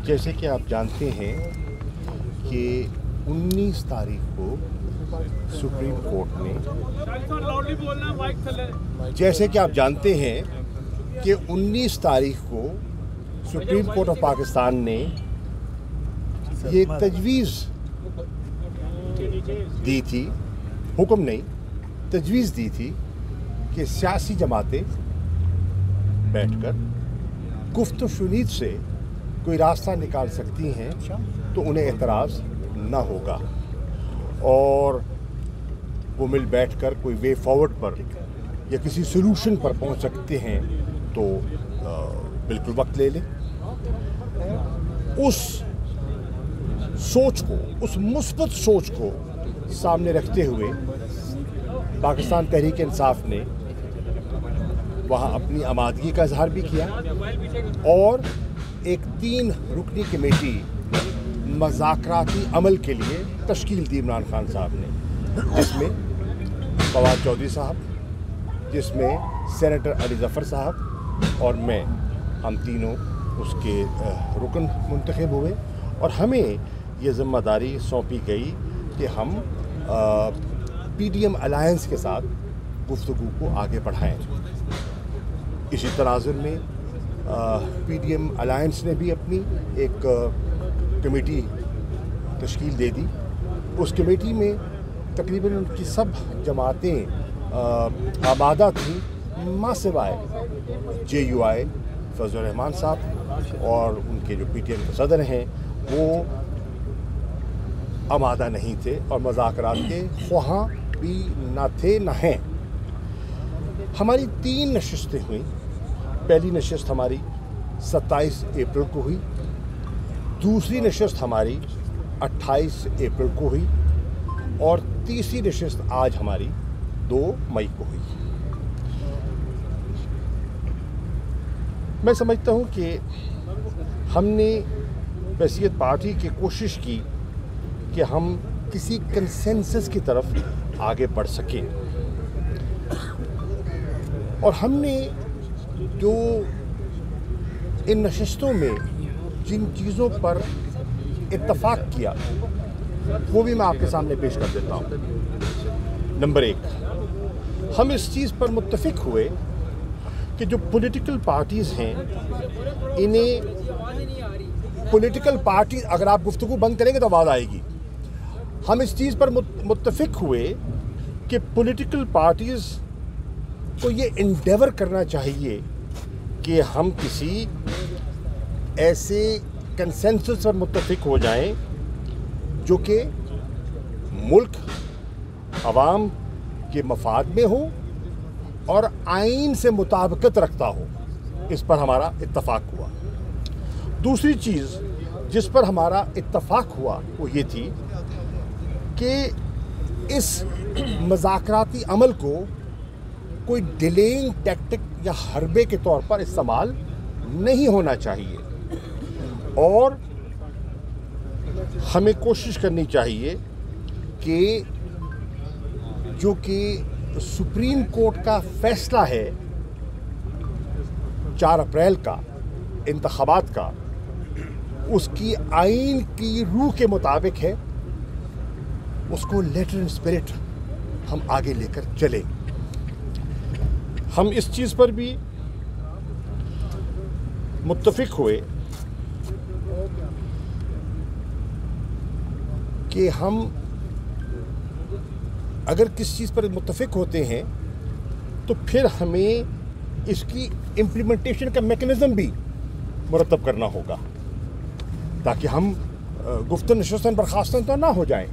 जैसे कि आप जानते हैं कि 19 तारीख को सुप्रीम कोर्ट ने कि 19 तारीख को सुप्रीम कोर्ट ऑफ पाकिस्तान ने ये तजवीज़ दी थी, हुक्म नहीं, तजवीज़ दी थी कि सियासी जमातें बैठकर गुफ्त शुनीद से कोई रास्ता निकाल सकती हैं तो उन्हें एतराज़ ना होगा और वो मिल बैठकर कोई वे फॉरवर्ड पर या किसी सोल्यूशन पर पहुंच सकते हैं तो बिल्कुल वक्त ले लें। उस सोच को, उस मुस्बत सोच को सामने रखते हुए पाकिस्तान तहरीक इंसाफ ने वहाँ अपनी आमादगी का इजहार भी किया और एक 3 रुकनी कमेटी मज़ाकराती अमल के लिए तश्कील दी इमरान खान साहब ने, जिसमें फवाद चौधरी साहब, जिसमें सेनेटर अली ज़फ़र साहब और मैं, हम तीनों उसके रुकन मुंतखब हुए और हमें ये ज़िम्मेदारी सौंपी गई कि हम PDM अलायंस के साथ गुफ्तगू को आगे बढ़ाएं। इसी तनाज़ुर में PDM अलायंस ने भी अपनी एक कमेटी तश्कील दे दी। उस कमेटी में तकरीबन उनकी सब जमातें आबादा थी, मां सिवाय JUI फजल रहमान साहब और उनके जो PTM के सदर हैं वो आमादा नहीं थे और मज़ाकरात के ख्वाहां भी ना थे ना हैं। हमारी 3 नशिस्तें हुई। पहली नशिस्त हमारी 27 अप्रैल को हुई, दूसरी नशिस्त हमारी 28 अप्रैल को हुई और तीसरी नशिस्त आज हमारी 2 मई को हुई। मैं समझता हूँ कि हमने वसीयत पार्टी की कोशिश की कि हम किसी कंसेंसस की तरफ आगे बढ़ सकें और हमने जो इन नशिस्तों में जिन चीज़ों पर इत्तफाक किया वो भी मैं आपके सामने पेश कर देता हूँ। नंबर 1, हम इस चीज़ पर मुत्तफिक हुए कि जो पॉलिटिकल पार्टीज़ हैं, इन्हें पॉलिटिकल पार्टी, अगर आप गुफ्तगू बंद करेंगे तो आवाज़ आएगी। हम इस चीज़ पर मुत्तफिक हुए कि पॉलिटिकल पार्टीज़ को ये इंडेवर करना चाहिए कि हम किसी ऐसे कंसेंसस पर मुत्तफिक हो जाएं जो कि मुल्क अवाम के मफाद में हो और आइन से मुताबिकत रखता हो। इस पर हमारा इत्तफाक हुआ। दूसरी चीज़ जिस पर हमारा इत्तफाक हुआ वो ये थी कि इस मज़ाकराती अमल को कोई डिलेइंग टैक्टिक या हरबे के तौर पर इस्तेमाल नहीं होना चाहिए और हमें कोशिश करनी चाहिए कि जो कि सुप्रीम कोर्ट का फैसला है 4 अप्रैल का इंतखाबात का, उसकी आइन की रूह के मुताबिक है, उसको लेटर इन स्पिरिट हम आगे लेकर चलें। हम इस चीज़ पर भी मुत्तफिक हुए कि हम अगर किस चीज़ पर मुत्तफिक होते हैं तो फिर हमें इसकी इम्प्लीमेंटेशन का मैकेनिज़्म भी मुरतब करना होगा ताकि हम गुफ्तन नशस्तन बर्खास्तन तो ना हो जाएं।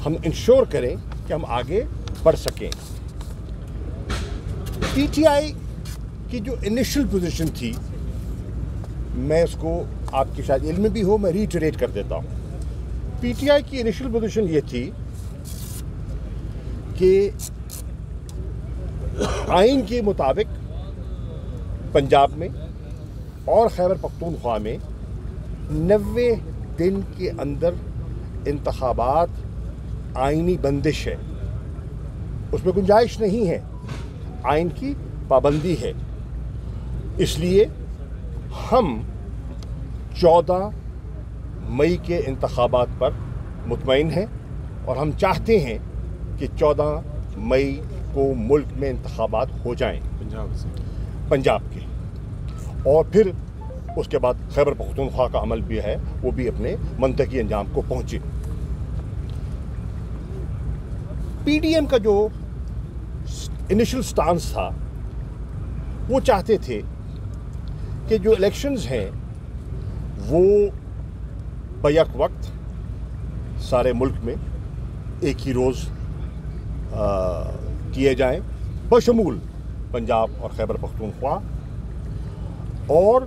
हम इंश्योर करें कि हम आगे बढ़ सकें। PTI की जो इनिशियल पोजीशन थी, मैं उसको आपके शायद इल्म में भी हो, मैं रीइटरेट कर देता हूँ। PTI की इनिशियल पोजीशन ये थी कि आइन के मुताबिक पंजाब में और खैबर पख्तूनख्वा में 90 दिन के अंदर इंतखाबात आइनी बंदिश है, उसमें गुंजाइश नहीं है, आइन की पाबंदी है। इसलिए हम 14 मई के इंतखाबात पर मुतमईन हैं और हम चाहते हैं कि 14 मई को मुल्क में इंतखाबात हो जाएं पंजाब के, और फिर उसके बाद खैबर पख्तूनख्वा का अमल भी है, वो भी अपने मंतकी अंजाम को पहुंचे। पीडीएम का जो इनिशियल स्टांस था, वो चाहते थे कि जो इलेक्शंस हैं वो बैक वक्त सारे मुल्क में एक ही रोज़ किए जाएं, बशमूल पंजाब और खैबर पख्तूनख्वा, और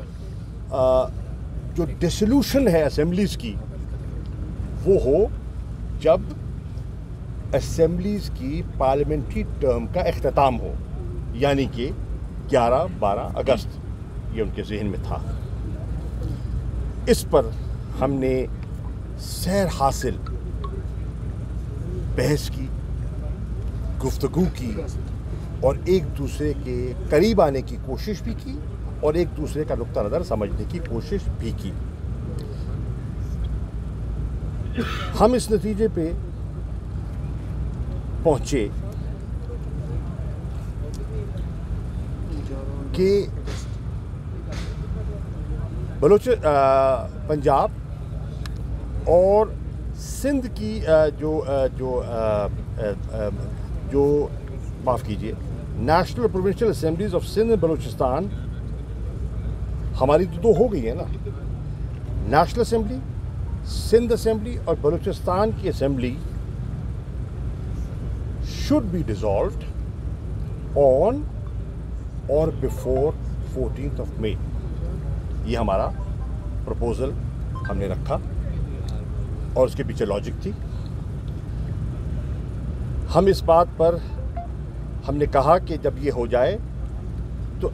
जो डिसोल्यूशन है असेंबलीज़ की वो हो जब असेंबलीज़ की पार्लियामेंट्री टर्म का इख्तिताम हो, यानी कि 11-12 अगस्त, ये उनके जहन में था। इस पर हमने सैर हासिल बहस की, गुफ्तगू की और एक दूसरे के करीब आने की कोशिश भी की और एक दूसरे का नुक्ता नज़र समझने की कोशिश भी की। हम इस नतीजे पे पहुंचे कि पंजाब और सिंध की जो माफ़ कीजिए, national provincial assemblies of Sindh and Balochistan, हमारी तो 2 हो गई है ना, नेशनल असेंबली, सिंध असेंबली और बलूचिस्तान की assembly should be dissolved on or before 14th of May। ये हमारा प्रपोजल हमने रखा और उसके पीछे लॉजिक थी। हम इस बात पर हमने कहा कि जब ये हो जाए तो